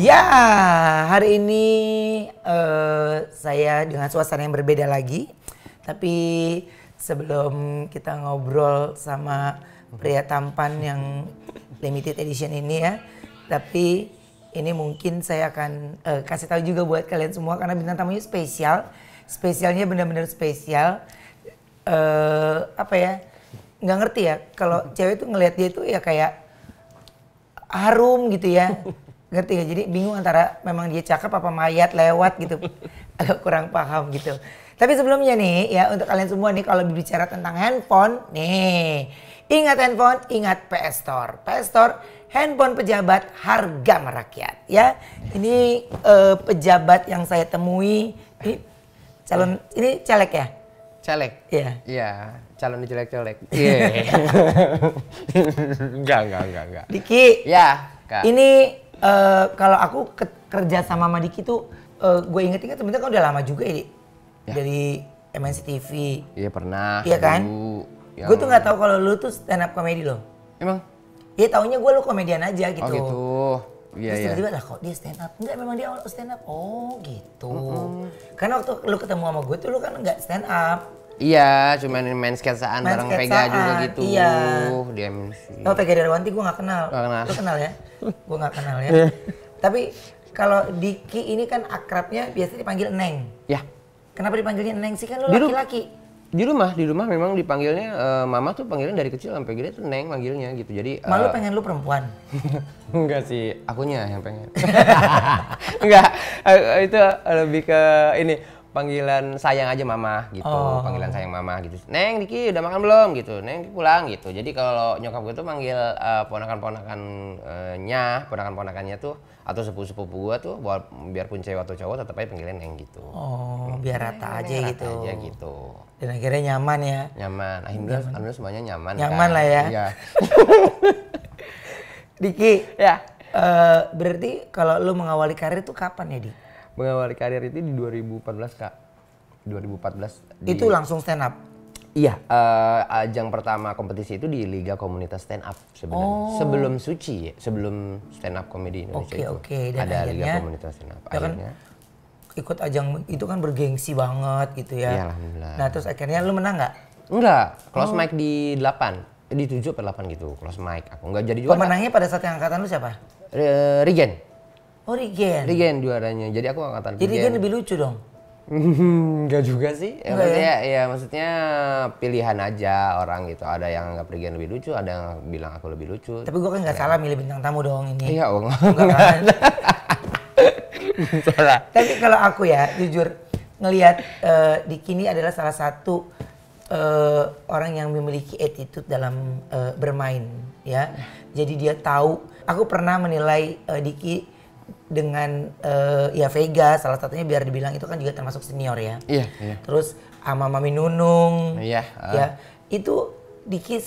Ya, hari ini saya dengan suasana yang berbeda lagi. Tapi sebelum kita ngobrol sama pria tampan yang limited edition ini ya, tapi ini mungkin saya akan kasih tahu juga buat kalian semua karena bintang tamunya spesial. Spesialnya benar-benar spesial. Apa ya? Nggak ngerti ya. Kalau cewek tuh ngelihat dia tuh ya kayak harum gitu ya. Ngerti gak? Jadi bingung antara memang dia cakep apa mayat lewat gitu. Agak kurang paham gitu. Tapi sebelumnya nih ya untuk kalian semua nih kalau berbicara tentang handphone nih. Ingat handphone, ingat PS Store. PS Store, handphone pejabat harga merakyat ya. Ini pejabat yang saya temui. Ini calon, ini caleg ya? Caleg? Iya. Iya, calon dijelek-jelek. Iya. Enggak. Diki. Ya, Kak. Ini kalau aku kerja sama Diki tuh gue inget-inget sebenarnya kan udah lama juga ya, Dik. Ya. Dari MNC TV. Iya pernah. Iya kan? Yang... Gue tuh nggak tahu kalau lu tuh stand up comedy loh. Emang? Iya taunya gue lu komedian aja gitu. Oh gitu. Iya, Terus iya. tiba-tiba lah kok dia stand up? Enggak, memang dia awal stand up. Oh gitu. Karena waktu lu ketemu sama gue tuh lu kan nggak stand up. Iya, cuman main sketsaan Main bareng sketsaan, Vega juga gitu. iya. Di MC. Oh Vega Darwanti gue nggak kenal. Nggak kenal. Lu kenal ya? Gue nggak kenal ya. Tapi kalau Diki ini kan akrabnya biasa dipanggil Neng. Ya. Kenapa dipanggilnya Neng sih, kan lu Di ru- laki-laki? Di rumah memang dipanggilnya mama tuh panggilnya dari kecil sampai gede tuh Neng manggilnya gitu. Jadi Malu pengen lu perempuan? enggak sih, akunya yang pengen. Enggak, itu lebih ke ini panggilan sayang aja mama gitu, panggilan sayang mama gitu. Neng, Diki udah makan belum gitu, Neng Diki pulang gitu. Jadi kalau nyokap gue tuh manggil ponakan-ponakannya tuh atau sepupu-sepupu gue tuh biarpun cewek atau cowok tetap aja panggilnya Neng gitu. Oh, biar rata aja Rata gitu. aja gitu. Dan akhirnya nyaman ya? Nyaman, alhamdulillah semuanya nyaman. Nyaman kan? lah ya. Iya. Diki, Ya. berarti kalau lu mengawali karir tuh kapan ya, Di? Mengawali karir itu di 2014, Kak. 2014. Itu langsung stand up? Iya, ajang pertama kompetisi itu di Liga Komunitas Stand Up sebenarnya. Sebelum Suci ya, sebelum stand up comedy Indonesia itu. Oke. Dan ada akhirnya, Liga Komunitas Stand Up. ya kan, Akhirnya ikut ajang itu kan bergengsi banget gitu ya. Iya, alhamdulillah. Nah terus akhirnya lu menang nggak? enggak, close mic di 8. Di 7 atau 8 gitu, close mic. Aku enggak jadi juara. Pemenangnya pada saat yang angkatan lu siapa? Regen. Oh Regen. Regen juaranya. Jadi aku angkatan Jadi Regen lebih lucu dong? Enggak juga sih. Enggak Maksudnya, ya maksudnya pilihan aja orang gitu. Ada yang anggap Regen lebih lucu, ada yang bilang aku lebih lucu. Tapi gua kan nggak salah milih bintang tamu dong ini. Iya, oh Enggak kan? salah. Tapi kalau aku ya jujur ngelihat Diki ini adalah salah satu orang yang memiliki attitude dalam bermain ya. Jadi dia tahu. Aku pernah menilai Diki dengan ya Vega, salah satunya biar dibilang itu kan juga termasuk senior ya. Iya, iya. Terus sama Mami Nunung. Iya. Ya, itu Diki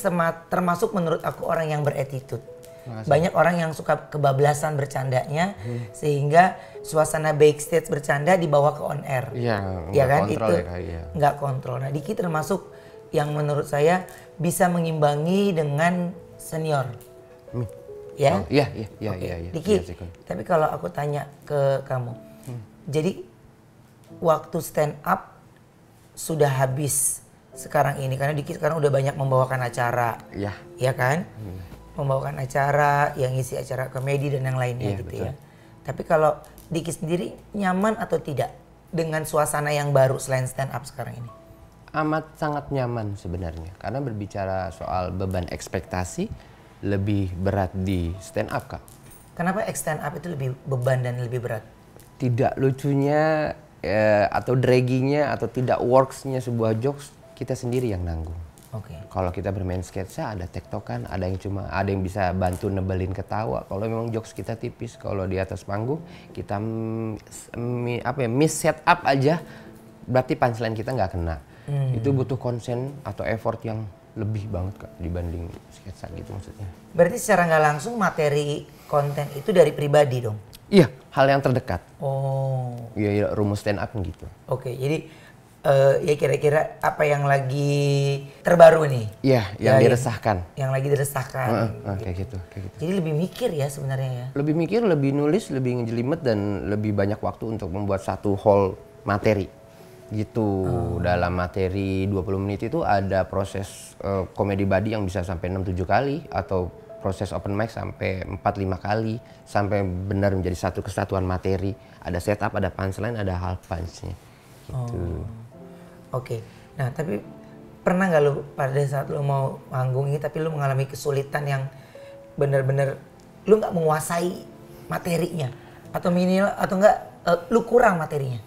termasuk menurut aku orang yang berattitude. Banyak orang yang suka kebablasan bercandanya sehingga suasana backstage bercanda dibawa ke on air. Iya, ya kan kontrol itu ya, Kak, iya. nggak kontrol. Nah, Diki termasuk yang menurut saya bisa mengimbangi dengan senior. Ya? Oh, iya. Diki, Iya sih, Kun. tapi kalau aku tanya ke kamu, jadi waktu stand up sudah habis sekarang ini karena Diki sekarang udah banyak membawakan acara, Iya. ya kan? Membawakan acara, yang ngisi acara komedi dan yang lainnya Iya, gitu betul. ya. Tapi kalau Diki sendiri nyaman atau tidak dengan suasana yang baru selain stand up sekarang ini? Amat sangat nyaman sebenarnya. Karena berbicara soal beban ekspektasi lebih berat di stand up, Kak. Kenapa stand up itu lebih beban dan lebih berat? Tidak lucunya atau draggingnya atau tidak worksnya sebuah jokes kita sendiri yang nanggung. Oke. Kalau kita bermain sketsa ada tektokan, ada yang bisa bantu nebelin ketawa. Kalau memang jokes kita tipis, kalau di atas panggung kita miss setup aja, berarti punchline kita nggak kena. Itu butuh konsen atau effort yang lebih banget, Kak, dibanding sketsa gitu maksudnya. Berarti secara nggak langsung materi konten itu dari pribadi dong? Iya, hal yang terdekat. Oh. Iya, rumus stand up gitu. Oke, jadi ya kira-kira apa yang lagi terbaru nih? Iya, yang diresahkan. Yang lagi diresahkan. Kayak gitu. Jadi lebih mikir ya sebenarnya ya? Lebih mikir, lebih nulis, lebih ngejelimet dan lebih banyak waktu untuk membuat satu whole materi. Gitu. Dalam materi 20 menit itu ada proses komedi body yang bisa sampai 6-7 kali atau proses open mic sampai 4-5 kali sampai benar menjadi satu kesatuan materi. Ada setup, ada punchline, ada half punch-nya. Gitu. Oke. Nah, tapi pernah nggak lu pada saat lu mau manggung ini tapi lu mengalami kesulitan yang benar-benar lu nggak menguasai materinya atau minimal atau enggak lu kurang materinya?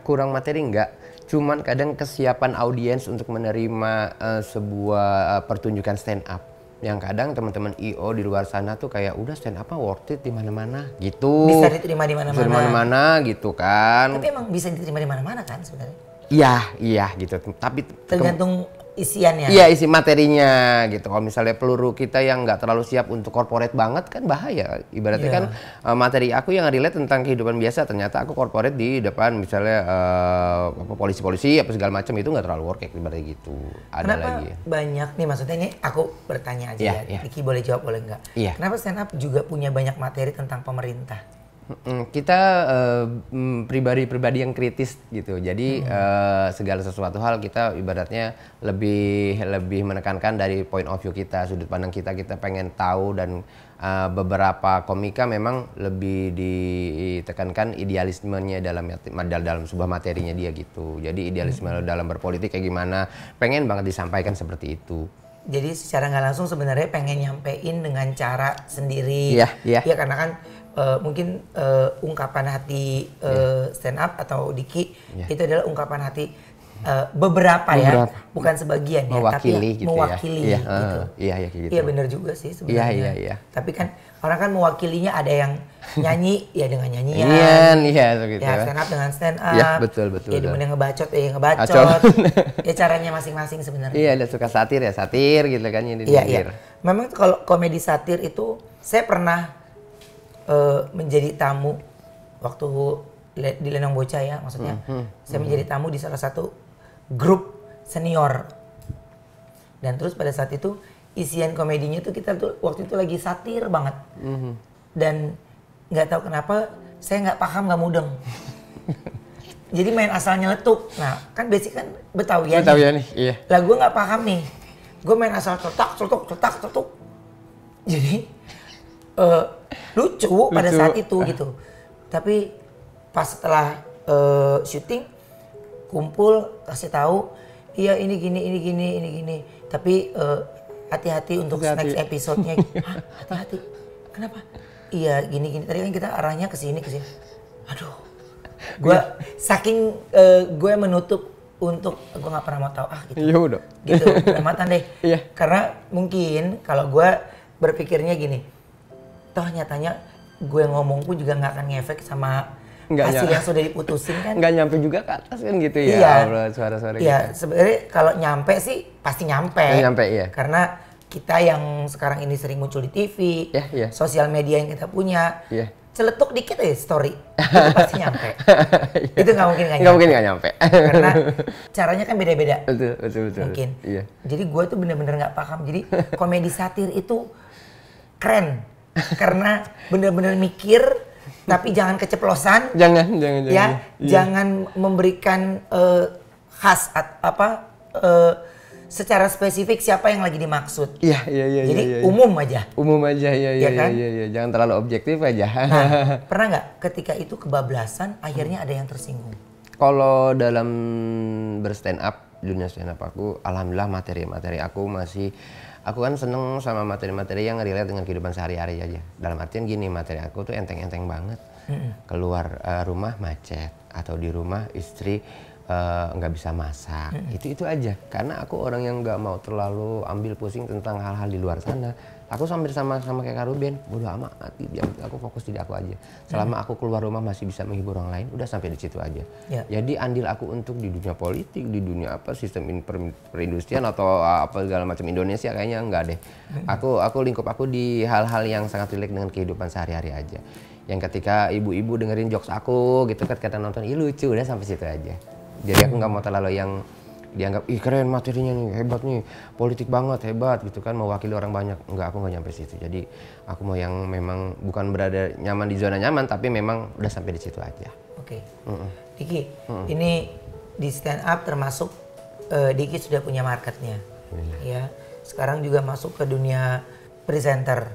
Kurang materi enggak. Cuman kadang kesiapan audiens untuk menerima sebuah pertunjukan stand up. Yang kadang teman-teman IO di luar sana tuh kayak udah stand up worth it di mana-mana gitu. Bisa diterima di mana-mana. Bisa di mana-mana gitu kan. Tapi emang bisa diterima di mana-mana kan sebenarnya? Iya gitu. Tapi tergantung isiannya. Iya, isi materinya gitu. Kalau misalnya peluru kita yang nggak terlalu siap untuk corporate banget kan bahaya. Ibaratnya kan materi aku yang relate tentang kehidupan biasa, ternyata aku corporate di depan misalnya polisi-polisi apa segala macam itu nggak terlalu work ibaratnya gitu. Ada Kenapa lagi. Banyak nih maksudnya ini aku bertanya aja ya. Diki boleh jawab boleh nggak? Kenapa stand up juga punya banyak materi tentang pemerintah? Kita pribadi-pribadi yang kritis gitu. Jadi segala sesuatu hal kita ibaratnya lebih menekankan dari point of view kita, sudut pandang kita pengen tahu dan beberapa komika memang lebih ditekankan idealismenya dalam sebuah materinya dia gitu. Jadi idealisme dalam berpolitik kayak gimana, pengen banget disampaikan seperti itu. Jadi secara nggak langsung sebenarnya pengen nyampein dengan cara sendiri. Iya. Ya karena kan mungkin ungkapan hati stand up atau Diki itu adalah ungkapan hati beberapa ya, bukan sebagian mewakili ya, tapi mewakili ya. gitu. Iya gitu. Iya benar juga sih sebenarnya. Iya. Tapi kan orang kan mewakilinya ada yang nyanyi ya dengan nyanyian. Iya gitu. Ya stand up dengan stand up. Iya betul. Ya dimana ngebacot ngebacot. Ya caranya masing-masing sebenarnya. Iya, ada suka satir gitu kan ini. Iya. Memang kalau komedi satir itu saya pernah menjadi tamu waktu di Lenong Bocah ya, maksudnya saya menjadi tamu di salah satu grup senior dan terus pada saat itu isian komedinya tuh kita tuh waktu itu lagi satir banget dan nggak tahu kenapa saya nggak paham nggak mudeng jadi main asal nyeletuk. Nah kan basic kan Betawian nih, iya. Lah gue nggak paham nih, gue main asal cetak jadi lucu pada saat itu gitu. Tapi pas setelah syuting kumpul kasih tahu, iya ini gini. Tapi hati-hati untuk next episode-nya. Hah, hati-hati. Kenapa? Iya gini. Tadi kan kita arahnya ke sini. Aduh. Gue saking gue menutup untuk gue nggak pernah mau tahu gitu. Iya udah. Gitu, kelewatan deh. Iya. Karena mungkin kalau gue berpikirnya gini, toh nyatanya gue ngomong pun juga nggak akan ngefek sama hasil yang sudah diputusin kan. Nggak nyampe juga ke atas kan gitu ya. Iya. Suara-suara iya, gitu. Sebenarnya kalau nyampe sih pasti nyampe. Iya. Karena kita yang sekarang ini sering muncul di TV, sosial media yang kita punya, celetuk dikit aja story, itu pasti nyampe. Itu nggak mungkin nggak nyampe. Karena caranya kan beda-beda. Betul. Mungkin. Iya. Jadi gue tuh bener-bener nggak paham. Jadi komedi satir itu keren. Karena bener-bener mikir, tapi jangan keceplosan. Jangan. Ya, jangan memberikan khas secara spesifik siapa yang lagi dimaksud. Iya. Jadi umum aja. Iya kan? Jangan terlalu objektif aja. Nah, pernah nggak ketika itu kebablasan akhirnya ada yang tersinggung? Kalau dalam berstand up, dunia stand up aku, alhamdulillah materi aku kan seneng sama materi-materi yang relate dengan kehidupan sehari-hari aja. Dalam artian gini, materi aku tuh enteng-enteng banget. Keluar rumah macet atau di rumah istri nggak bisa masak. Itu aja. Karena aku orang yang nggak mau terlalu ambil pusing tentang hal-hal di luar sana. Aku sambil sama kayak Kak Ruben, bodo amat, aku fokus di aku aja. Selama aku keluar rumah masih bisa menghibur orang lain, udah sampai di situ aja. Jadi andil aku untuk di dunia politik, di dunia sistem perindustrian atau apa segala macam Indonesia kayaknya enggak deh. Aku lingkup aku di hal-hal yang sangat relate dengan kehidupan sehari-hari aja. Yang ketika ibu-ibu dengerin jokes aku gitu kan, kata nonton, ih lucu, udah sampai situ aja. Jadi aku nggak mau terlalu yang dianggap ih keren materinya nih, hebat nih, politik banget, hebat gitu kan, mewakili orang banyak. Enggak, aku nggak nyampe situ. Jadi aku mau yang memang bukan berada nyaman di zona nyaman, tapi memang udah sampai di situ aja. Oke. Diki, ini di stand up termasuk Diki sudah punya marketnya, ya. Sekarang juga masuk ke dunia presenter,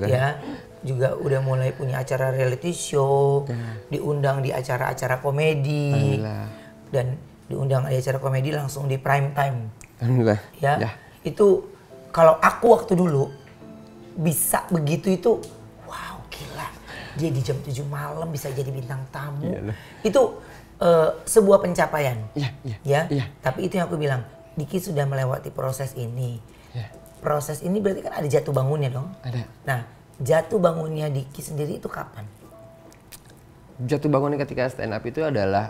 ya. Juga udah mulai punya acara reality show, diundang di acara-acara komedi, dan diundang di acara komedi langsung di prime time. Alhamdulillah. Ya. Itu kalau aku waktu dulu bisa begitu itu, wow gila. Dia di jam 7 malam bisa jadi bintang tamu. Itu sebuah pencapaian. Ya. Tapi itu yang aku bilang, Diki sudah melewati proses ini. Proses ini berarti kan ada jatuh bangunnya dong. Ada. Nah, jatuh bangunnya Diki sendiri itu kapan? Jatuh bangunnya ketika stand up itu adalah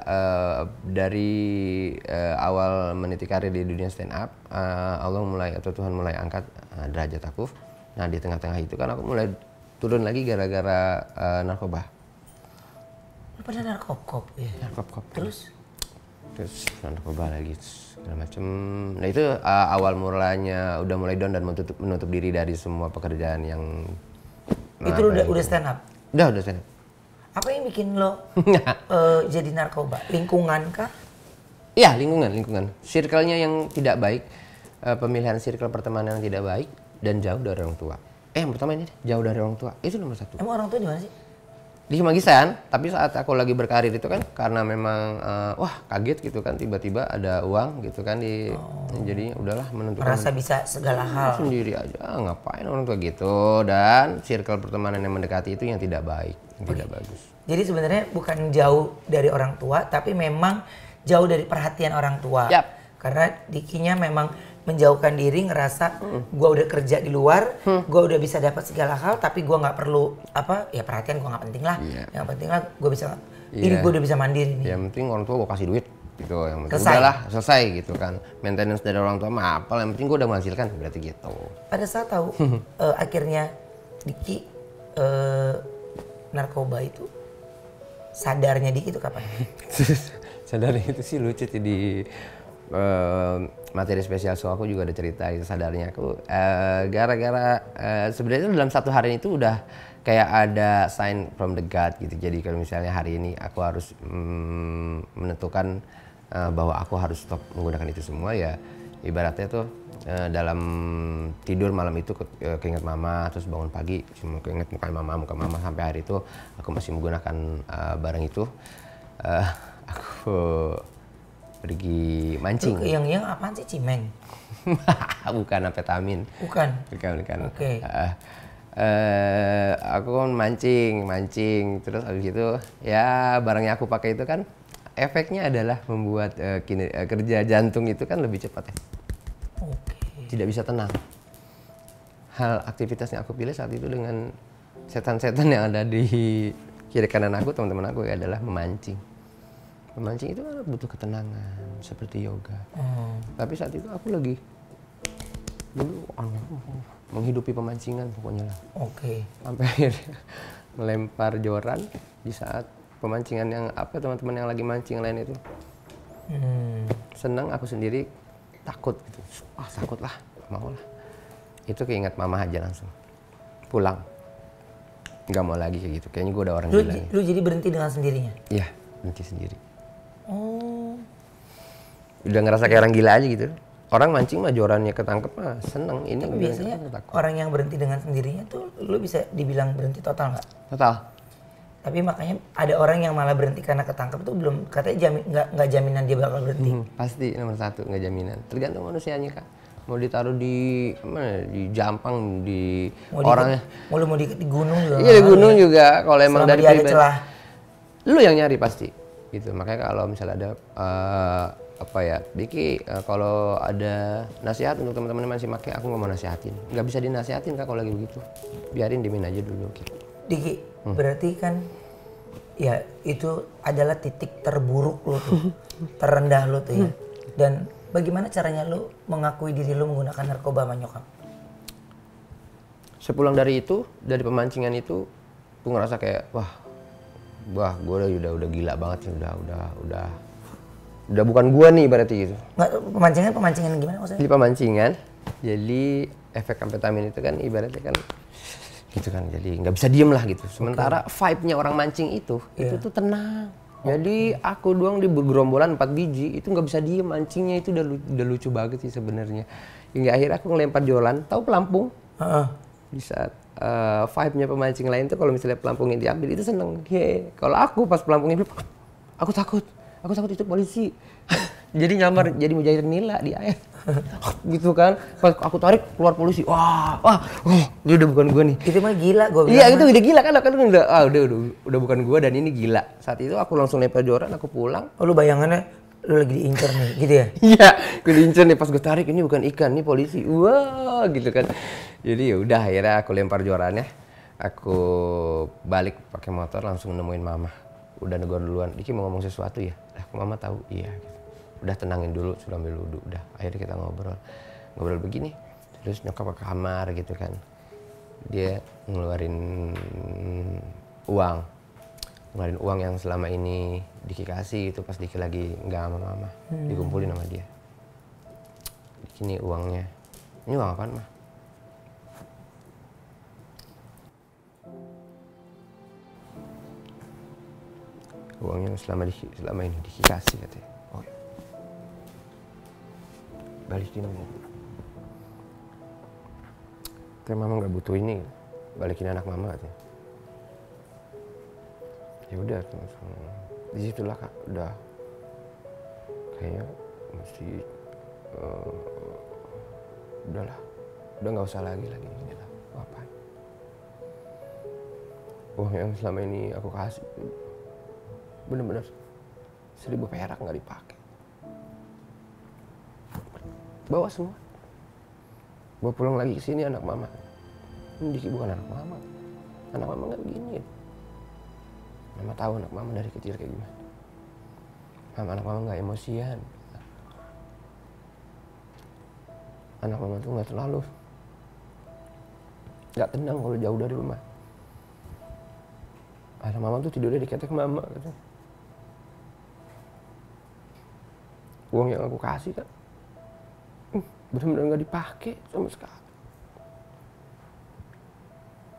dari awal meniti karir di dunia stand up, Allah mulai atau Tuhan mulai angkat derajat aku. Nah di tengah-tengah itu kan aku mulai turun lagi gara-gara narkoba. Lu pada narkop ya? Narkop. Terus narkoba lagi segala macem. Nah itu awal mulanya udah mulai down dan menutup diri dari semua pekerjaan yang itu udah stand up? Udah stand up. Apa yang bikin lo jadi narkoba? Lingkungan kah? Iya, lingkungan. Circle-nya yang tidak baik, pemilihan circle pertemanan yang tidak baik, dan jauh dari orang tua. Yang pertama ini jauh dari orang tua, itu nomor 1. Emang orang tua di mana sih? Di Magisan, tapi saat aku lagi berkarir itu kan karena memang wah kaget gitu kan, tiba-tiba ada uang gitu kan jadi udahlah menentukan. Merasa bisa segala hal. Sendiri aja, ngapain orang tua gitu, dan circle pertemanan yang mendekati itu yang tidak baik, yang tidak bagus. Jadi sebenarnya bukan jauh dari orang tua, tapi memang jauh dari perhatian orang tua. Karena Dikinya memang menjauhkan diri, ngerasa gue udah kerja di luar, gue udah bisa dapat segala hal, tapi gue nggak perlu perhatian gue nggak penting lah. Yang penting lah gue bisa diri gue udah bisa mandiri nih. Yang penting orang tua gue kasih duit gitu, yang penting Selesai. udahlah selesai gitu kan. Maintenance dari orang tua mah apa, yang penting gue udah menghasilkan, berarti gitu. Pada saat tahu akhirnya Diki narkoba itu, sadarnya Diki itu kapan? Sadarnya itu sih lucu sih di materi spesial show aku juga ada cerita itu. Sadarnya aku gara-gara sebenarnya dalam satu hari itu udah kayak ada sign from the God gitu. Jadi kalau misalnya hari ini aku harus menentukan bahwa aku harus stop menggunakan itu semua, ya ibaratnya tuh dalam tidur malam itu keinget mama, terus bangun pagi cuma keinget muka mama sampai hari itu aku masih menggunakan barang itu. Aku pergi mancing. Yang apaan sih, cimeng? Bukan, amfetamin. Bukan. Oke. Aku kan mancing, terus habis itu ya barang yang aku pakai itu kan efeknya adalah membuat kerja jantung itu kan lebih cepat ya. Tidak bisa tenang. Hal aktivitas yang aku pilih saat itu dengan setan-setan yang ada di kiri kanan aku, teman-teman aku, adalah memancing. Memancing itu kan butuh ketenangan seperti yoga. Tapi saat itu aku lagi dulu menghidupi pemancingan pokoknya lah. Sampai akhirnya melempar joran di saat pemancingan yang teman-teman yang lagi mancing lain itu. Senang, aku sendiri takut gitu. Takut lah, mau lah. Itu keinget mama aja langsung. Pulang. Nggak mau lagi kayak gitu. Kayaknya gue udah orang gila nih. Lu jadi berhenti dengan sendirinya? Iya, berhenti sendiri. Udah ngerasa kayak orang gila aja gitu. Orang mancing mah jorannya ketangkep mah seneng. Ini tapi biasanya orang yang berhenti dengan sendirinya tuh lu bisa dibilang berhenti total nggak? Total. Tapi makanya ada orang yang malah berhenti karena ketangkep tuh belum, katanya nggak jaminan dia bakal berhenti. Pasti nomor 1 nggak jaminan. Tergantung manusianya Kak. Mau ditaruh di mana? Di Jampang, di orangnya. Mau di gunung juga. Iya di gunung juga. Kalau emang dari pribadi, lu yang nyari pasti. Gitu. Makanya kalau misalnya ada Diki, kalau ada nasihat untuk teman-teman yang masih pakai, aku nggak mau nasihatin. Nggak bisa dinasihatin Kak kalau lagi begitu. Biarin, dimin aja dulu. Gitu. Diki, berarti kan ya itu adalah titik terburuk lu tuh, terendah lu tuh ya. Dan bagaimana caranya lu mengakui diri lu menggunakan narkoba sama nyokap? Sepulang dari itu, dari pemancingan itu, gue ngerasa kayak wah gue udah gila banget sih, udah Udah bukan gua nih berarti gitu. Nggak, pemancingan gimana maksudnya? Di pemancingan, jadi efek amfetamin itu kan ibaratnya kan gitu kan, jadi nggak bisa diem lah gitu. Sementara vibe-nya orang mancing itu tuh tenang. Jadi aku doang di gerombolan 4 biji itu nggak bisa diem, mancingnya itu udah lucu banget sih sebenarnya. Hingga akhirnya aku ngelempar jolan, tahu pelampung? Di saat vibe-nya pemancing lain tuh kalau misalnya pelampungnya diambil itu seneng. Kalau aku pas pelampungnya aku takut itu polisi. Jadi nyamar jadi mujair nila di air. Gitu kan. Pas aku tarik keluar polisi. Wah, ini udah bukan gua nih. Itu mah gila gua bilang. Iya, itu udah gila kan udah bukan gua dan ini gila. Saat itu aku langsung lempar joran, aku pulang. Oh, lu bayangannya lu lagi diincar nih, gitu ya? Iya, gue diincar nih pas gue tarik ini bukan ikan, ini polisi. Wah, gitu kan. Jadi ya udah akhirnya aku lempar jorannya. Aku balik pakai motor langsung nemuin mama. Udah negor duluan. Diki mau ngomong sesuatu ya? Aku mama tahu. Iya gitu. Udah tenangin dulu, sudah ambil wudhu. Udah akhirnya kita ngobrol begini. Terus nyokap ke kamar gitu kan. Dia ngeluarin uang yang selama ini Diki kasih itu pas Diki lagi nggak sama mama. Dikumpulin sama dia. Diki nih uangnya. Ini uang apaan mah? Uangnya selama ini Diki kasih katanya. Oh ya. Balikin aja. Kayak mama nggak butuh ini, balikin anak mama katanya. Ya udah langsung di situlah Kak, udah kayaknya mesti udahlah, udah nggak usah lagi ini lah, ngapain? Uang yang selama ini aku kasih bener-bener 1.000 perak nggak dipakai, bawa semua, bawa pulang lagi ke sini anak mama. Ini Diki bukan anak mama nggak begini. Mama tahu anak mama dari kecil kayak gimana. Anak mama nggak emosian. Anak mama tuh nggak tenang kalau jauh dari rumah. Anak mama tuh tidurnya di ketek mama katanya. Uang yang aku kasih kan benar-benar nggak dipakai sama sekali.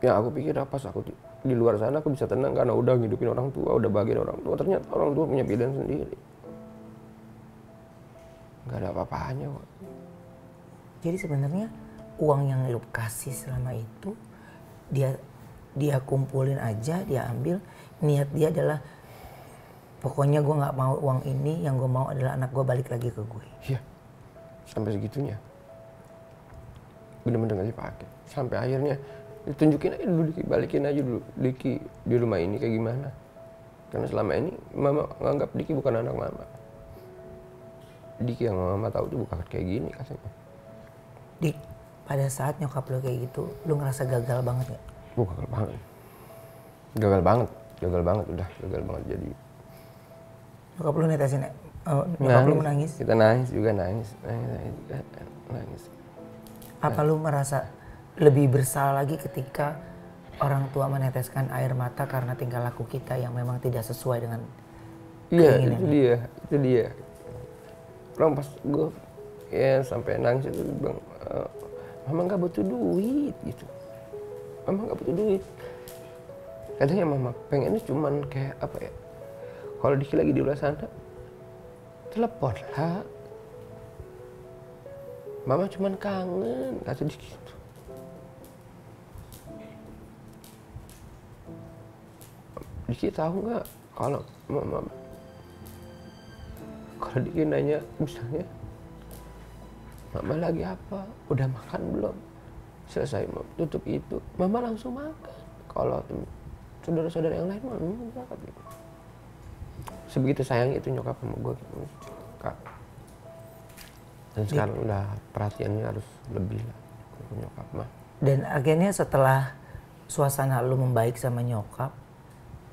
Ya aku pikir pas aku di luar sana aku bisa tenang karena udah ngidupin orang tua, udah bagian orang tua. Ternyata orang tua punya pilihan sendiri. Nggak ada apa-apanya kok. Jadi sebenarnya uang yang lu kasih selama itu dia kumpulin aja, dia ambil. Niat dia adalah pokoknya gue nggak mau uang ini, yang gue mau adalah anak gue balik lagi ke gue. Iya, sampai segitunya. Bener-bener nggak dipakai. Sampai akhirnya ditunjukin aja dulu, Diki, balikin aja dulu Diki di rumah ini kayak gimana. Karena selama ini mama nganggap Diki bukan anak mama. Diki yang mama tahu tuh bukan kayak gini katanya. Dik, pada saat nyokap lo kayak gitu, lo ngerasa gagal banget gak? Gagal banget. Gagal banget jadi. Nyokap lo netesin ya? Nyokap lo menangis? Kita nangis. Apa lo merasa lebih bersalah lagi ketika orang tua meneteskan air mata karena tingkah laku kita yang memang tidak sesuai dengan keinginan? Iya, itu dia. Orang pas gue ya sampai nangis itu bilang, mama nggak butuh duit gitu. Mama nggak butuh duit. Katanya mama pengennya cuman kayak apa ya? Kalau Diki lagi di luar sana, telepon lah. Mama cuman kangen, kata Diki gitu. Diki tahu nggak kalau mama, kalau Diki nanya misalnya, mama lagi apa? Udah makan belum? Selesai tutup itu, mama langsung makan. Kalau saudara-saudara yang lain mah enggak gitu. Sebegitu sayangnya itu nyokap sama gue gitu. Kak. Dan sekarang udah perhatiannya harus lebih lah ke nyokap mah. Dan akhirnya setelah suasana lu membaik sama nyokap,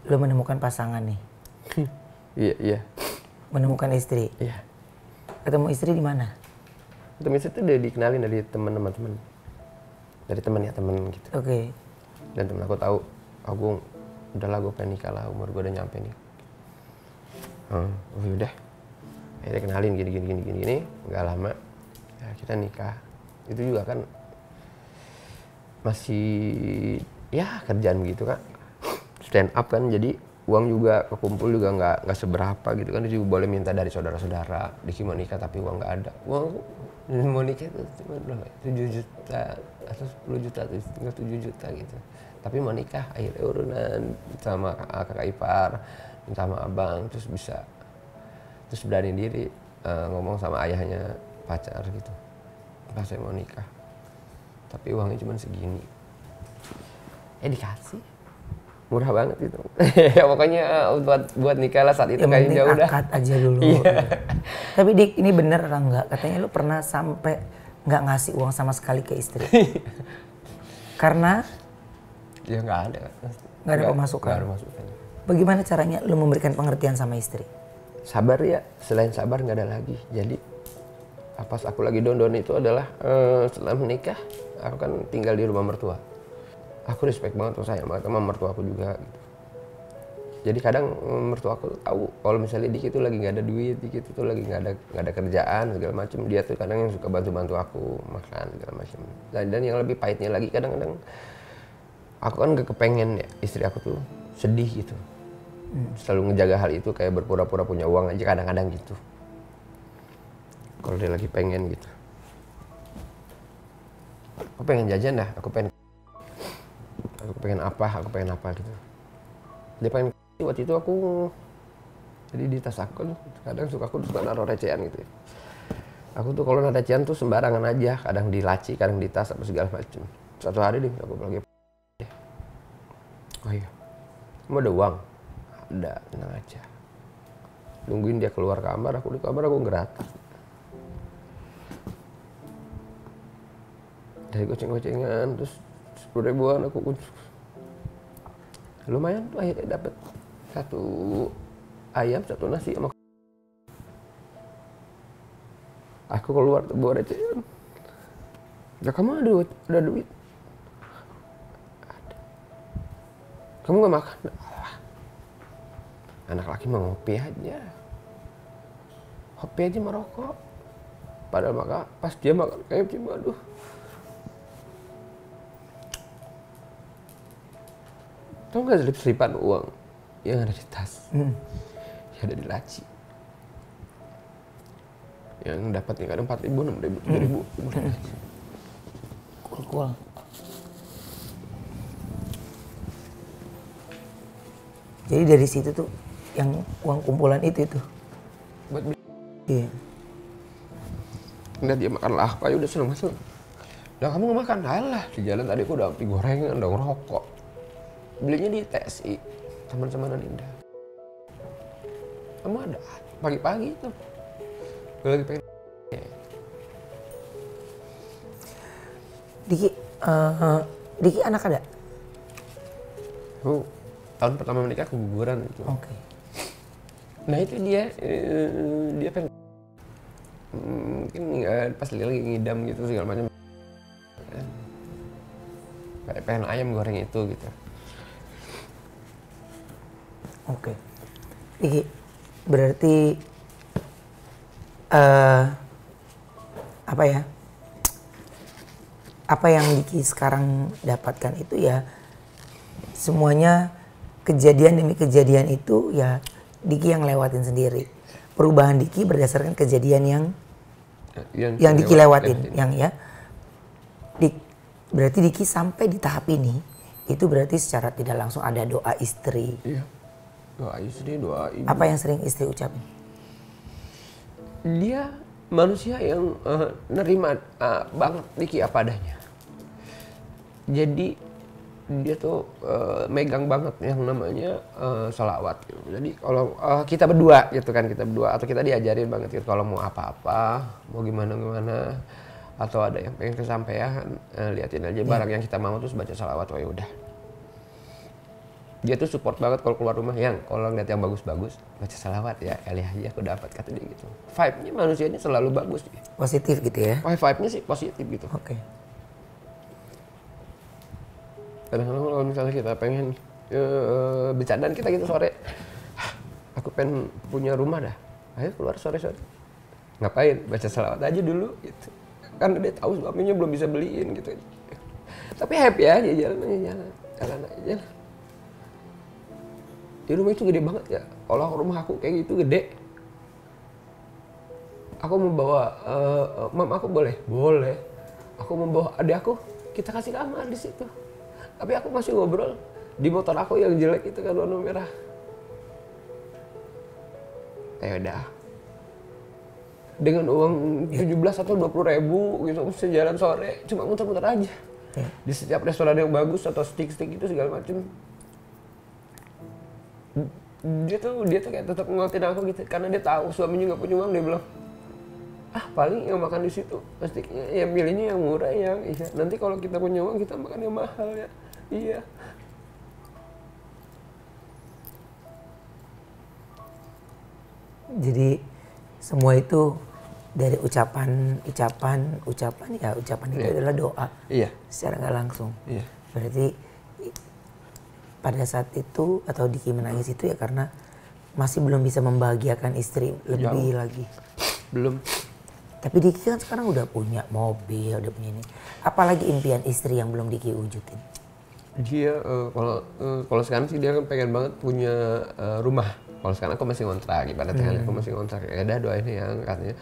lu menemukan pasangan nih. Iya. Menemukan istri. Iya. Ketemu istri di mana? Ketemu istri itu udah dikenalin dari teman-teman. Dari teman gitu. Oke. Dan temen aku tahu, aku udahlah gue pengen nikah lah, umur gue udah nyampe nih. Oh yaudah. Akhirnya kenalin gini, nggak lama ya kita nikah. Itu juga kan masih ya kerjaan begitu Kak, stand up kan, jadi uang juga kekumpul juga nggak seberapa gitu kan. Dia juga boleh minta dari saudara-saudara, Diki mau nikah tapi uang nggak ada. Uang mau nikah itu cuma 7 juta atau 10 juta atau tinggal 7 juta gitu. Tapi mau nikah akhirnya urunan sama kakak ipar, minta sama abang, terus berani diri ngomong sama ayahnya pacar gitu. Pas saya mau nikah. Tapi uangnya cuma segini. Dikasih. Murah banget itu. Ya pokoknya buat nikah lah saat itu kayaknya udah. Akad aja dulu. Tapi Dik, ini bener atau enggak? Katanya lu pernah sampai nggak ngasih uang sama sekali ke istri. Karena? Ya nggak ada. Nggak ada pemasukan. Nggak ada pemasukan. Bagaimana caranya lu memberikan pengertian sama istri? Sabar ya. Selain sabar nggak ada lagi. Jadi pas aku lagi down itu adalah setelah menikah, aku kan tinggal di rumah mertua. Aku respect banget, sayang banget sama mertua aku juga gitu. Jadi kadang mertua aku tahu kalau misalnya Diki tuh lagi nggak ada duit, Diki tuh lagi nggak ada kerjaan segala macam, dia tuh kadang yang suka bantu aku makan segala macam. Dan yang lebih pahitnya lagi kadang-kadang aku kan gak kepengen ya istri aku tuh sedih gitu. Selalu ngejaga hal itu, kayak berpura-pura punya uang aja kadang-kadang gitu. Kalau dia lagi pengen gitu. Aku pengen jajan dah, aku pengen apa gitu. Dia pengen waktu itu aku, jadi di tas aku kadang aku suka naruh recehan gitu ya. Aku tuh kalau naruh recehan tuh sembarangan aja, kadang di laci, kadang di tas apa segala macam. Satu hari aku lagi, oh iya, kamu ada uang? Ada, tenang aja. Nungguin dia keluar kamar, aku di kamar aku ngeratap. Dari goceng-gocengan, terus 10 ribuan aku lumayan tuh, akhirnya dapat 1 ayam 1 nasi sama aku keluar tuh bawa recehan. Ya kamu ada duit? Ada. Kamu gak makan? Anak laki mah ngopi aja merokok. Padahal maka pas dia makan kayak cuma aduh. Tau gak selip-selipan uang yang ada di tas, yang ada di laci, yang dapatnya kadang 4.000, 6.000, 7.000. Cool. Jadi dari situ tuh yang uang kumpulan itu buat beli. Iya. Udah dia makan lah apa ya udah seneng banget. Udah kamu gak makan? Alah di jalan tadi aku udah beli gorengan, udah ngerokok. Belinya di TSI, teman-teman Indah. Kamu ada pagi-pagi tuh. Gue lagi pengen. Diki anak ada? Aku tahun pertama menikah keguguran itu. Oke. Nah itu dia pengen mungkin pas lagi ngidam gitu segala macam. Pengen ayam goreng itu gitu. Oke. Diki, berarti apa ya? Apa yang Diki sekarang dapatkan itu ya semuanya kejadian demi kejadian itu ya Diki yang lewatin sendiri. Perubahan Diki berdasarkan kejadian yang Diki lewatin, yang ya. Berarti Diki sampai di tahap ini itu berarti secara tidak langsung ada doa istri. Iya. Doa istri, doa ibu. Apa yang sering istri ucapin? Dia manusia yang nerima banget Diki apa adanya. Jadi dia tuh megang banget yang namanya sholawat gitu. Jadi kalau kita berdua gitu kan, atau kita diajarin banget gitu, kalau mau apa-apa, mau gimana atau ada yang pengen kesampaian, liatin aja barang yang kita mau terus baca sholawat, oh yaudah. Dia tuh support banget kalau keluar rumah, yang kalau ngeliat yang bagus-bagus baca sholawat ya, kali aja aku dapat, kata dia gitu. Vibe-nya manusianya selalu bagus. Positif gitu ya? Vibe-nya sih positif gitu. Oke. Kadang-kadang kalau misalnya kita pengen bercandaan kita gitu sore, aku pengen punya rumah dah, ayo keluar sore-sore. Ngapain? Baca selawat aja dulu gitu. Kan dia tahu suaminya belum bisa beliin gitu. Tapi happy aja jalan aja. Di rumah itu gede banget ya. Kalau rumah aku kayak gitu gede. Aku mau bawa, mam aku boleh? Boleh. Aku mau bawa adik aku, kita kasih kamar di situ. Tapi aku masih ngobrol di motor aku yang jelek itu kan warna merah. Ya udah. Dengan uang 17 atau 20 ribu gitu, sejalan sore, cuma muter-muter aja. Di setiap restoran yang bagus atau stick-stick itu segala macam. Dia tuh kayak tetap ngeliatin aku gitu, karena dia tahu suaminya nggak punya uang. Dia bilang, paling yang makan di situ pasti ya milihnya yang murah yang iya. Nanti kalau kita punya uang kita makan yang mahal ya. Iya. Jadi semua itu dari ucapan ya, ucapan itu adalah doa. Iya. Secara nggak langsung. Iya. Berarti pada saat itu atau Diki menangis itu ya karena masih belum bisa membahagiakan istri lebih lagi. Belum. Tapi Diki kan sekarang udah punya mobil, udah punya ini. Apalagi impian istri yang belum Diki wujudin? Dia kalau sekarang sih dia kan pengen banget punya rumah. Kalau sekarang aku masih ngontrak, ibaratnya aku masih ngontrak. Ya udah doain yang katanya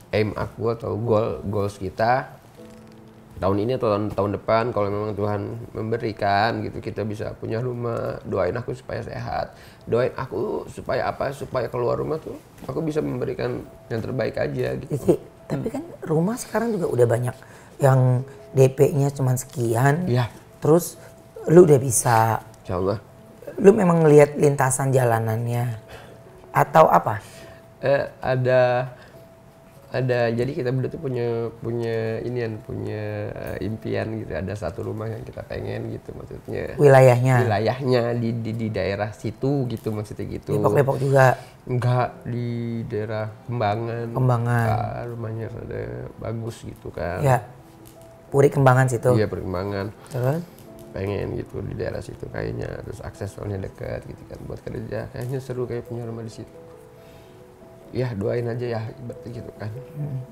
aim aku atau goals kita tahun ini atau tahun depan kalau memang Tuhan memberikan gitu kita bisa punya rumah. Doain aku supaya sehat. Doain aku supaya supaya keluar rumah tuh aku bisa memberikan yang terbaik aja gitu. Diki, tapi kan rumah sekarang juga udah banyak yang DP-nya cuma sekian. Iya. Terus lu udah bisa. Insyaallah. Lu memang ngelihat lintasan jalanannya atau apa? Ada jadi kita berdua tuh punya impian gitu, ada satu rumah yang kita pengen gitu maksudnya. Wilayahnya di daerah situ gitu maksudnya gitu. Depok juga? Enggak, di daerah Kembangan. Rumahnya ada bagus gitu kan. Ya. Puri Kembangan situ. Iya, Puri Kembangan. Terus? Pengen gitu di daerah situ kayaknya, terus akses soalnya dekat gitu kan buat kerja, kayaknya seru kayak punya rumah di situ. Ya doain aja ya ibaratnya gitu kan,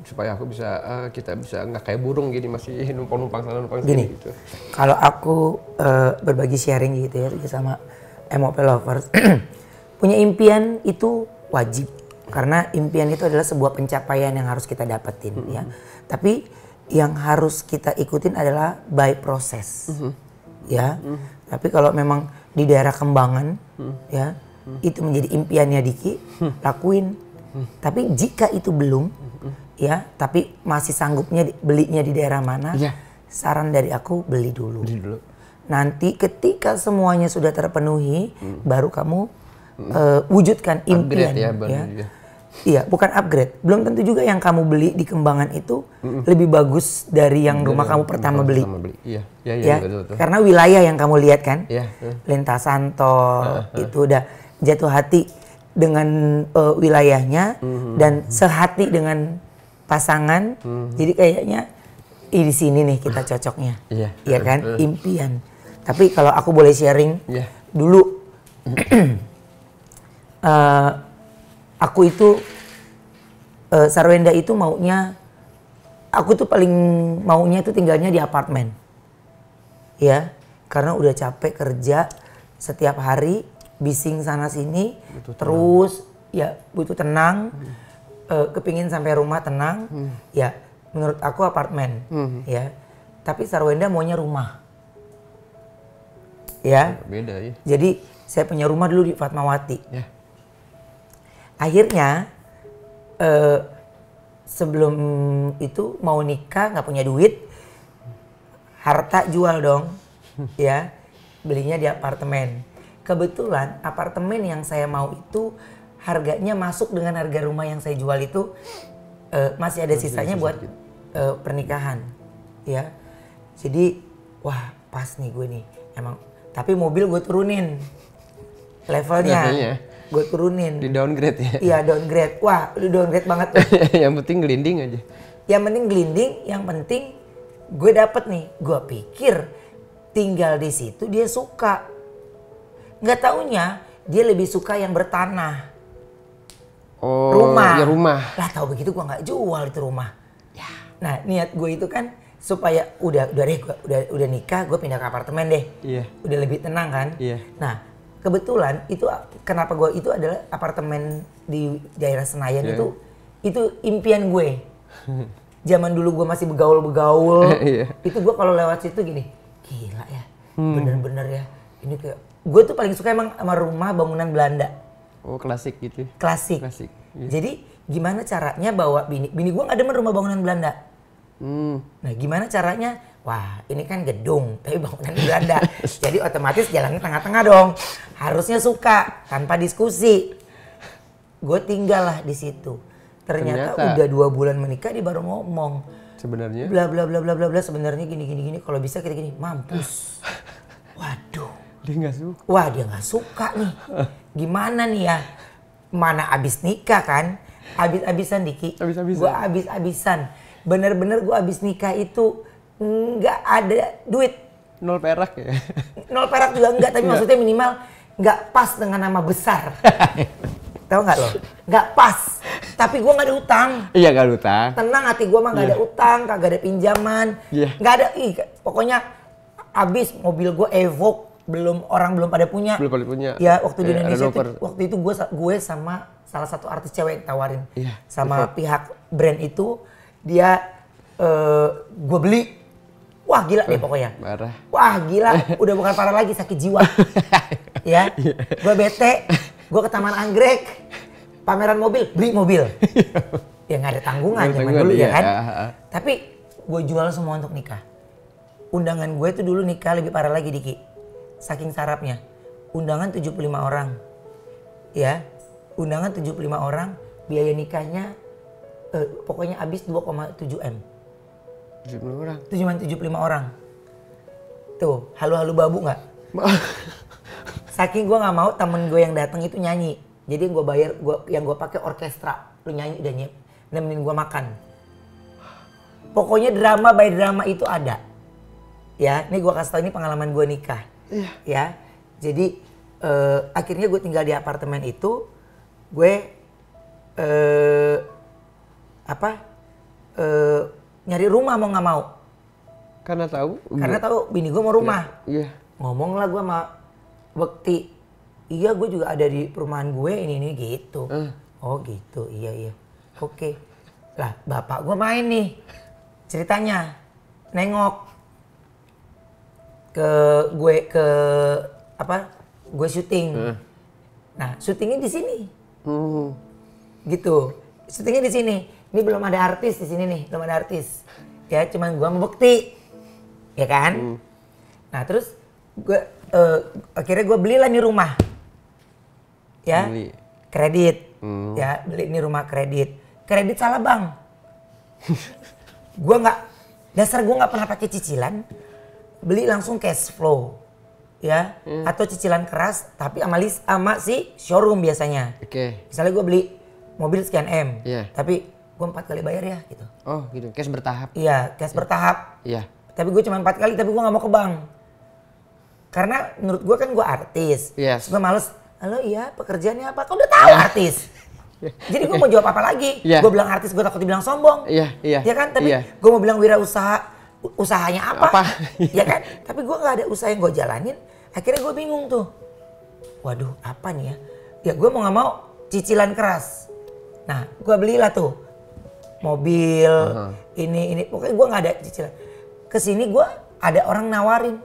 supaya aku bisa kita bisa nggak kayak burung gini masih numpang sana numpang sini gitu. Kalau aku berbagi sharing gitu ya sama MOP Lovers, punya impian itu wajib karena impian itu adalah sebuah pencapaian yang harus kita dapetin ya. Tapi yang harus kita ikutin adalah by proses. Ya, tapi kalau memang di daerah Kembangan, ya, itu menjadi impiannya Diki, lakuin. Tapi jika itu belum, ya, tapi masih sanggupnya belinya di daerah mana, saran dari aku beli dulu. Nanti ketika semuanya sudah terpenuhi, baru kamu wujudkan impian. Iya, bukan upgrade. Belum tentu juga yang kamu beli di Kembangan itu lebih bagus dari yang rumah kamu pertama beli. Iya, betul. Karena wilayah yang kamu lihat kan, lintasan tol itu udah jatuh hati dengan wilayahnya dan sehati dengan pasangan. Jadi kayaknya di sini nih kita cocoknya, iya kan, impian. Tapi kalau aku boleh sharing, dulu aku itu Sarwenda itu maunya, aku tuh paling maunya itu tinggalnya di apartemen, ya, karena udah capek kerja setiap hari, bising sana sini, terus ya butuh tenang, kepingin sampai rumah tenang, ya menurut aku apartemen, ya, tapi Sarwenda maunya rumah, ya. Beda ya. Jadi saya punya rumah dulu di Fatmawati. Akhirnya sebelum itu mau nikah nggak punya duit, harta jual dong, ya, belinya di apartemen. Kebetulan apartemen yang saya mau itu harganya masuk dengan harga rumah yang saya jual itu, masih ada sisanya buat pernikahan, ya. Jadi wah pas nih gue nih emang. Tapi mobil gue turunin levelnya. Gue turunin. Di downgrade ya? Iya downgrade. Wah lu downgrade banget. Yang penting gelinding aja. Yang penting gelinding, yang penting gue dapet nih. Gue pikir tinggal di situ dia suka. Nggak taunya dia lebih suka yang bertanah. Oh, rumah. ya rumah. Lah tahu begitu gue nggak jual itu rumah. Ya. Nah niat gue itu kan supaya udah deh udah nikah, gue pindah ke apartemen deh. Iya. Udah lebih tenang kan. Iya. Nah kebetulan itu kenapa gue itu adalah apartemen di daerah Senayan itu impian gue. Zaman dulu gue masih begaul, itu gue kalau lewat situ gini, gila ya, bener-bener ya. Ini kayak gue tuh paling suka emang sama rumah bangunan Belanda. Oh klasik gitu. Klasik. Iya. Jadi gimana caranya bawa bini gue nggak demen rumah bangunan Belanda. Nah gimana caranya? Wah ini kan gedung tapi bangunan Belanda. Jadi otomatis jalannya tengah-tengah dong. Harusnya suka tanpa diskusi. Gue tinggal lah di situ. Ternyata udah 2 bulan menikah dia baru ngomong. Sebenarnya? Bla bla bla bla bla bla sebenarnya gini. Kalau bisa kita gini mampus. Waduh. Dia nggak suka. Wah dia nggak suka nih. Gimana nih ya? Mana abis nikah kan? Abis-abisan Diki. Abis-abisan. Gue abis-abisan. Bener-bener gue abis nikah itu nggak ada duit. 0 perak ya? 0 perak juga enggak, tapi maksudnya minimal nggak pas dengan nama besar. Tahu nggak lo? Nggak pas. Tapi gue nggak ada utang. Iya nggak ada utang. Tenang hati gue mah nggak ada utang, kagak ada pinjaman, nggak ada. Pokoknya abis mobil gue Evoque orang belum pada punya. Belum pada punya. Ya waktu di Indonesia waktu itu gue sama salah satu artis cewek yang tawarin sama pihak brand itu dia gue beli. Wah gila deh pokoknya. Marah. Wah gila, udah bukan parah lagi sakit jiwa. Ya, gue bete, gue ke Taman Anggrek, pameran mobil, beli mobil. Ya nggak ada tanggungan zaman dulu ya kan. Tapi gue jual semua untuk nikah. Undangan gue tuh dulu nikah lebih parah lagi Diki. Saking sarapnya. Undangan 75 orang. Ya, undangan 75 orang, biaya nikahnya pokoknya habis 2,7 M. 75 orang? Cuma 75 orang. Tuh, halu-halu babu nggak? Saking gue nggak mau temen gue yang datang itu nyanyi. Jadi gue bayar, yang gue pakai orkestra. Lu nyanyi udah nemenin gue makan. Pokoknya drama by drama itu ada. Ya, ini gue kasih tau ini pengalaman gue nikah. Ya, jadi akhirnya gue tinggal di apartemen itu. Gue nyari rumah mau nggak mau. Karena tahu bini gue mau rumah. Iya. Ngomong lah gue sama Bekti. Iya gue juga ada di perumahan gue ini gitu. Oh gitu, iya. Oke. Lah bapak gue main nih. Ceritanya nengok gue syuting. Nah syutingnya di sini. Gitu. Syutingnya di sini. Ini belum ada artis di sini nih, belum ada artis. Ya cuman gue mau Bekti. Ya kan? Nah terus akhirnya gue belilah nih rumah. Ya. Kredit. Ya, beli ini rumah kredit. Kredit salah bank. Dasar gue nggak pernah pakai cicilan. Beli langsung cash flow. Ya, atau cicilan keras tapi sama si showroom biasanya. Misalnya gue beli mobil sekian M. Tapi gue 4 kali bayar ya gitu. Oh gitu, cash bertahap. Iya, cash bertahap. Iya. Tapi gue cuma 4 kali, tapi gue nggak mau ke bank. Karena menurut gue kan gue artis. Gue males, halo iya pekerjaannya apa? Kau udah tahu artis. Jadi gue mau jawab apa lagi? Gue bilang artis, gue takut dibilang sombong. Iya kan? Tapi gue mau bilang usahanya apa? Ya kan? Tapi gue nggak ada usaha yang gue jalanin. Akhirnya gue bingung tuh. Waduh apa nih ya? Ya gue mau nggak mau cicilan keras. Nah gue belilah tuh mobil, ini. Pokoknya gue nggak ada cicilan. Kesini gue ada orang nawarin.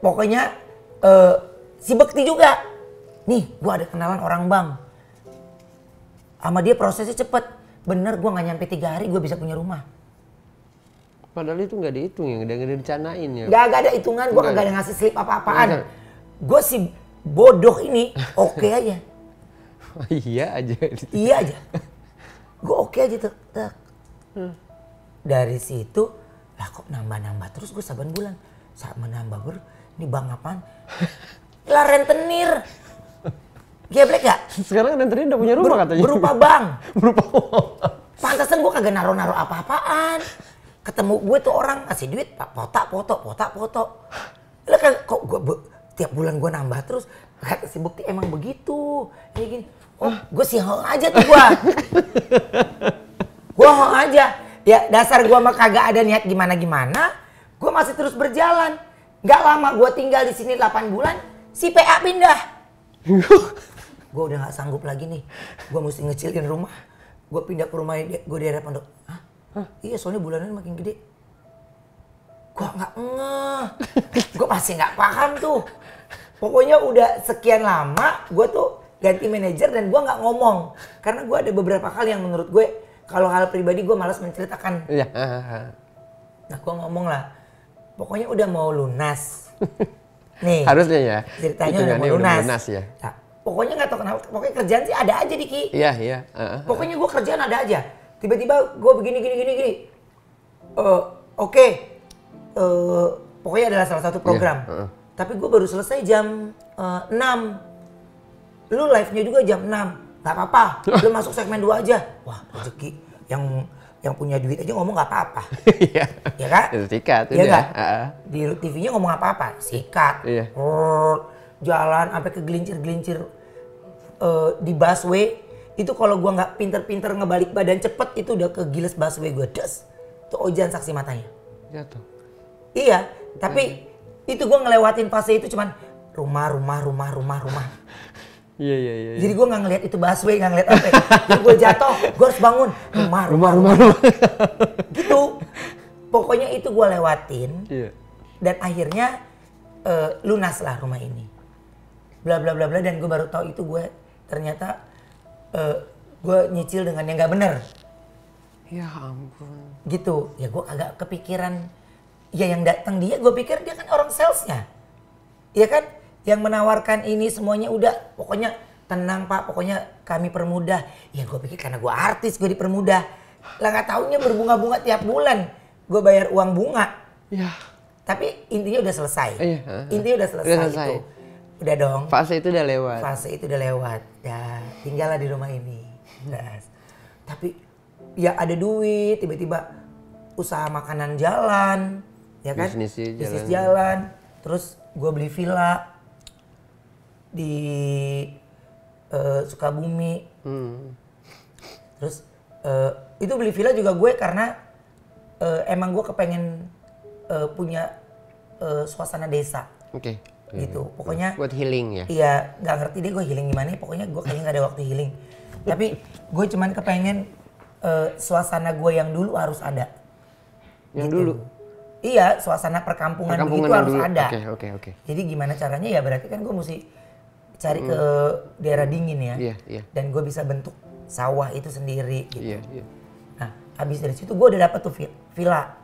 Pokoknya si Bekti juga. Nih gue ada kenalan orang bank. Sama dia prosesnya cepet. Bener gue gak nyampe 3 hari gue bisa punya rumah. Padahal itu gak dihitung ya, gak direncanain ya. Gak ada hitungan, gue gak ada ngasih slip apa-apaan. Gue si bodoh ini oke aja. Iya aja. Iya aja. Gue oke aja tuh. Dari situ, lah kok nambah-nambah terus gue saban bulan. Sama nambah ini bank apaan? Lah rentenir. Geblek gak? Sekarang rentenir udah punya rumah katanya. Berupa bank. Berupa uang. Pantesan gue kagak naro-naro apa-apaan. Ketemu gue tuh orang ngasih duit, foto. Lah kan kok gue tiap bulan gue nambah terus. Kata si Bekti emang begitu. Kayak gini. Oh, gue sih ho aja tuh gue. Gue ho aja. Ya dasar gue mah kagak ada niat gimana-gimana. Gue masih terus berjalan. Gak lama gue tinggal di sini 8 bulan, si PA pindah. Gue udah gak sanggup lagi nih. Gue mesti ngecilin rumah. Gue pindah ke rumah gue di daerah Pondok. Hah? Iya soalnya bulanan makin gede. Gue gak ngeh. Gue masih gak paham tuh. Pokoknya udah sekian lama gue tuh ganti manajer dan gue gak ngomong. Karena gue ada beberapa hal yang menurut gue kalau hal pribadi gue malas menceritakan. Iya. Nah gue ngomong lah. Pokoknya udah mau lunas. Nih. Harusnya ya. Ceritanya udah mau lunas. Ya. Nah, pokoknya gak tau kenapa. Pokoknya kerjaan sih ada aja Diki. Iya. Pokoknya gue kerjaan ada aja. Tiba-tiba gue begini. Oke. Pokoknya adalah salah satu program. Tapi gue baru selesai jam 6. Lu live-nya juga jam 6. Gak apa-apa. Lu masuk segmen 2 aja. Wah rezeki. Yang punya duit aja ngomong gak apa-apa. Iya. Ya kan? Itu sikat. Iya gak? Di TV-nya ngomong apa-apa. Sikat. Iya. Jalan sampai ke gelincir-gelincir di busway. Itu kalau gua nggak pinter-pinter ngebalik badan cepet itu udah ke giles busway gua. Des. Itu Ojan saksi matanya. Jatuh. Iya. Tapi itu gua ngelewatin fase itu cuman rumah. Iya. Jadi gue nggak ngeliat itu busway, nggak ngeliat apa. Jadi gue jatuh, gue harus bangun. Rumah. Gitu. Pokoknya itu gue lewatin. Iya. Dan akhirnya lunas lah rumah ini. Bla bla bla bla dan gue baru tahu itu gue ternyata gue nyicil dengan yang nggak bener. Ya ampun. Gitu. Ya gue agak kepikiran. Ya yang datang dia, gue pikir dia kan orang salesnya. Iya kan? Yang menawarkan ini semuanya udah pokoknya tenang Pak, pokoknya kami permudah. Ya gue pikir karena gue artis gue dipermudah. Lah nggak taunya berbunga-bunga tiap bulan. Gue bayar uang bunga. Ya. Tapi intinya udah selesai. Iya. Intinya udah selesai. Itu. Udah dong. Fase itu udah lewat. Ya tinggallah di rumah ini. Nah, tapi ya ada duit, tiba-tiba usaha makanan jalan. Ya kan? Bisnis jalan. Terus gue beli villa di Sukabumi. Terus itu beli villa juga gue karena emang gue kepengen punya suasana desa. Oke. Gitu. Pokoknya buat healing ya. Iya, nggak ngerti deh gue healing gimana. Pokoknya gue kayaknya nggak ada waktu healing. Tapi gue cuman kepengen suasana gue yang dulu harus ada. Yang gitu. dulu. Iya, suasana perkampungan begitu harus dulu. ada. Oke. Jadi gimana caranya ya berarti kan gue mesti cari ke daerah dingin ya. Iya. Dan gue bisa bentuk sawah itu sendiri gitu. Iya. Nah, habis dari situ gue udah dapet tuh villa.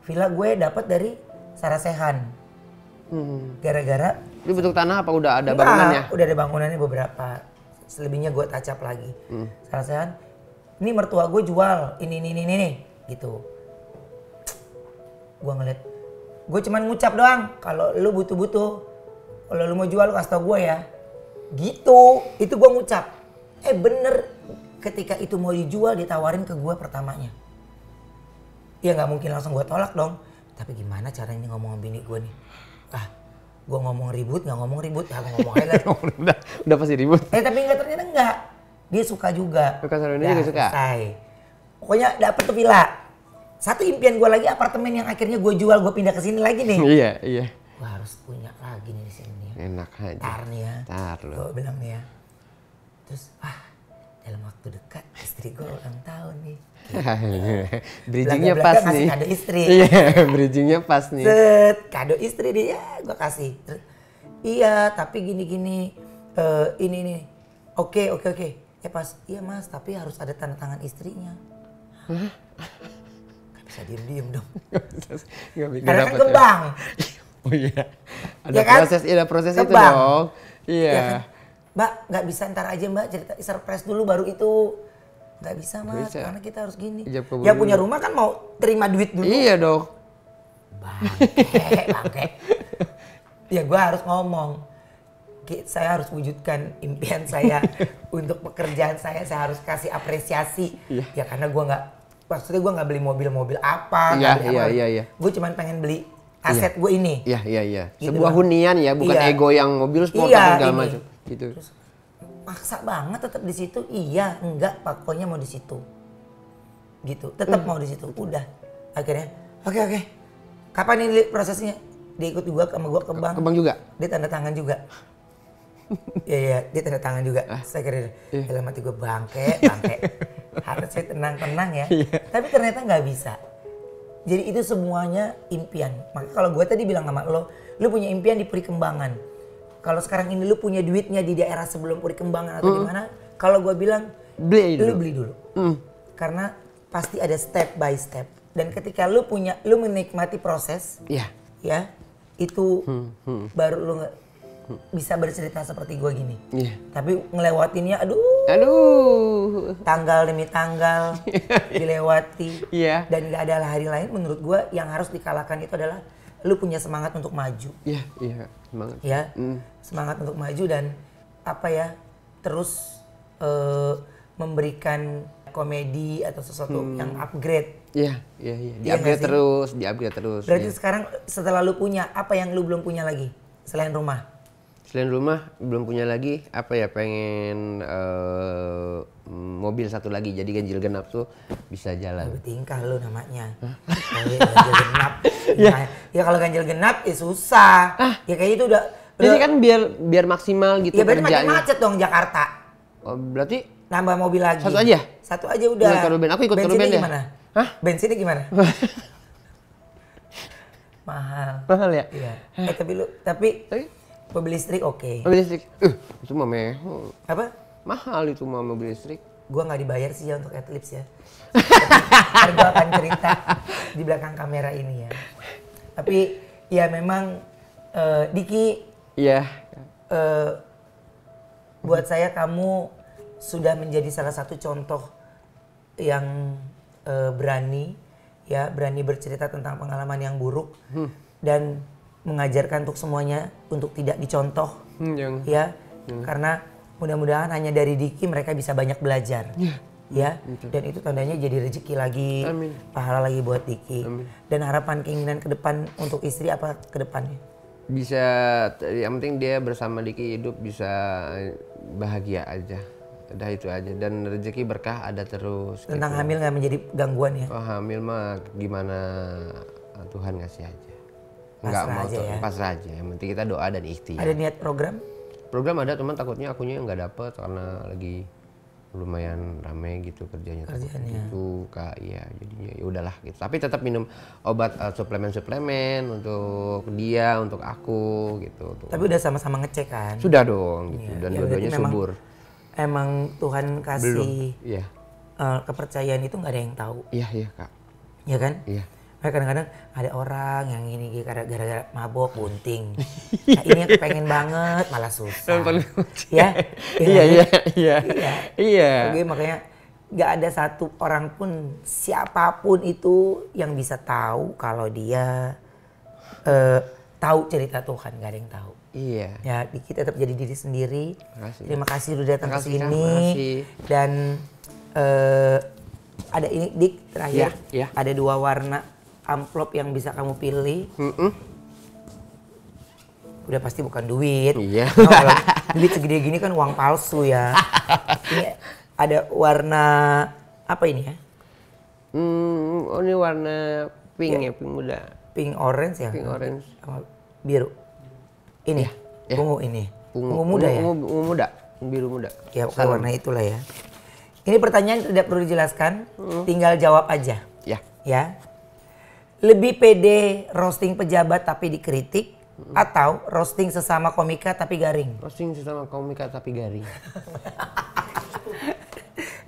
Villa gue dapet dari Sarasehan. Gara-gara itu bentuk tanah apa udah ada bangunannya? Udah ada bangunannya beberapa. Selebihnya gue touch up lagi. Sarasehan, ini mertua gue jual ini gitu. Gue ngeliat, gue cuman ngucap doang. Kalau lu butuh, kalau lu mau jual lu kasih tau gue ya. Gitu, itu gue ngucap. Bener, ketika itu mau dijual ditawarin ke gue pertamanya. Ya nggak mungkin langsung gue tolak dong. Tapi gimana caranya ngomong sama bini gue nih? Gue ngomong ribut, nggak ngomong ribut. Ya gue ngomong aja lah. udah pasti ribut. Tapi ternyata enggak. Dia suka juga. Dia juga suka? Selesai. Pokoknya dapet tuh villa. Satu impian gue lagi apartemen yang akhirnya gue jual, gue pindah ke sini lagi nih. Iya. Gue harus punya lagi nih di sini. Enak aja. Ntar nih ya. loh. Gue bilang nih ya. Terus dalam waktu dekat istri gue ulang tahun nih. Bridgingnya pas nih. Kado istri. Iya, bridgingnya pas nih. Kado istri dia, gue kasih. Terus, iya, tapi gini. Ini nih. Oke. Ya pas, iya mas, tapi harus ada tanda tangan istrinya. Gak bisa diem dong. Karena kan kembang. Oh iya. Ada ya kan? proses itu kembang. dong. Iya. Ya kan? Mbak, nggak bisa ntar aja mbak cerita surprise dulu baru itu. Nggak bisa mas, karena kita harus gini. Yang punya rumah kan mau terima duit dulu. Iya dong. Bangke. Ya gue harus ngomong. Saya harus wujudkan impian saya untuk pekerjaan saya harus kasih apresiasi. Ya karena gue nggak, maksudnya gue nggak beli mobil apa. Iya. Gue cuma pengen beli aset gue ini. Iya. Gitu sebuah hunian ya, bukan ego yang mobil sport atau segala macam. Gitu. Terus, maksa banget tetap di situ. Iya, enggak, pokoknya mau di situ. Gitu, tetap mau di situ. Udah. Akhirnya, oke. Kapan ini prosesnya? Dia ikut juga sama gua ke bank. Ke bank juga? Dia tanda tangan juga. Iya, dia tanda tangan juga. Saya kira dalam hati gue bangke. Harusnya tenang-tenang ya. Tapi ternyata nggak bisa. Jadi itu semuanya impian. Maka kalau gue tadi bilang sama lo punya impian di Puri Kembangan. Kalau sekarang ini lu punya duitnya di daerah sebelum Puri Kembangan atau di mana, kalau gue bilang beli dulu. Karena pasti ada step by step. Dan ketika lu menikmati proses, ya itu baru lu bisa bercerita seperti gue gini. Tapi ngelewatinnya, aduh, tanggal demi tanggal dilewati, dan gak ada hari lain. Menurut gue yang harus dikalahkan itu adalah lu punya semangat untuk maju. Semangat. Semangat untuk maju dan terus memberikan komedi atau sesuatu yang upgrade. Di-upgrade terus. Berarti sekarang setelah lu punya, apa yang lu belum punya lagi selain rumah? Selain rumah belum punya lagi, pengen mobil satu lagi, jadi ganjil genap tuh bisa jalan. Tingkah lu namanya. Ganjil genap. Ya kalau ganjil genap susah. Ya kayak itu udah. Jadi kan biar maksimal gitu. Ya berarti makin macet dong Jakarta. Oh, berarti nambah mobil lagi. Satu aja? Satu aja udah. Aku ikut ke Ruben ya. Gimana? Bensinnya gimana? Mahal ya? Iya. Tapi mobil listrik oke. Mobil listrik? Itu mah mehong. Apa? Mahal itu mah mobil listrik. Gua nggak dibayar sih ya untuk Adlibs ya. Ntar gua akan cerita di belakang kamera ini ya. Tapi ya memang Diki. Iya. Buat saya kamu sudah menjadi salah satu contoh yang berani bercerita tentang pengalaman yang buruk dan mengajarkan untuk semuanya untuk tidak dicontoh, karena mudah-mudahan hanya dari Diki mereka bisa banyak belajar, dan itu tandanya jadi rezeki lagi, pahala lagi buat Diki. Dan harapan keinginan ke depan untuk istri apa ke depannya? Bisa, yang penting dia bersama Diki hidup bisa bahagia aja. Udah itu aja, dan rezeki berkah ada terus. Tentang hamil nggak menjadi gangguan ya? Oh, hamil mah gimana, Tuhan ngasih aja. Pasrah aja. Yang penting kita doa dan ikhtiar. Ada niat program? Program ada, teman takutnya akunya nggak dapet karena lagi lumayan rame gitu kerjanya. Itu Kak, iya jadinya ya udahlah gitu. Tapi tetap minum obat suplemen untuk dia, untuk aku gitu. Tapi udah sama-sama ngecek kan? Sudah dong gitu, dan dua-duanya subur. Emang Tuhan kasih kepercayaan itu nggak ada yang tahu. Iya Kak. Iya kan? Iya. Kadang-kadang ada orang yang ini gara-gara mabok bunting. Nah, ini yang kepengen banget malah susah. Iya. Oke, makanya nggak ada satu orang pun siapapun itu yang bisa tahu kalau dia tahu cerita Tuhan, nggak ada yang tahu. Iya. Ya, kita tetap jadi diri sendiri. Terima kasih udah datang ke sini. Dan ada ini Dik terakhir. Ada 2 warna amplop yang bisa kamu pilih. Udah pasti bukan duit. Iya. Kalau duit segede gini kan uang palsu ya. Ini ada warna apa ini ya? Ini warna pink pink muda. Pink orange ya? Pink orange. Sama biru. Ini ungu ini. Ungu muda ya? Ungu muda, biru muda. Ya warna itulah ya. Ini pertanyaan tidak perlu dijelaskan, tinggal jawab aja. Ya. Lebih pede roasting pejabat tapi dikritik atau roasting sesama komika tapi garing? Roasting sesama komika tapi garing.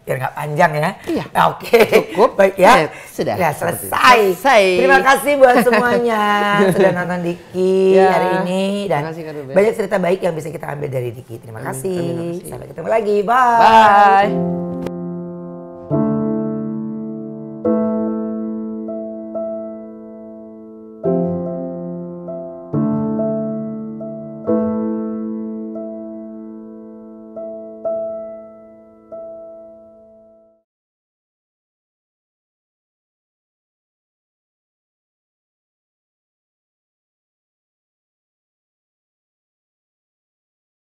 Biar nggak panjang ya. Iya. Oke. Cukup. Baik ya. Sudah. Ya selesai. Terima kasih buat semuanya sudah nonton Diki hari ini dan banyak cerita baik yang bisa kita ambil dari Diki. Terima kasih. Sampai ketemu lagi. Bye.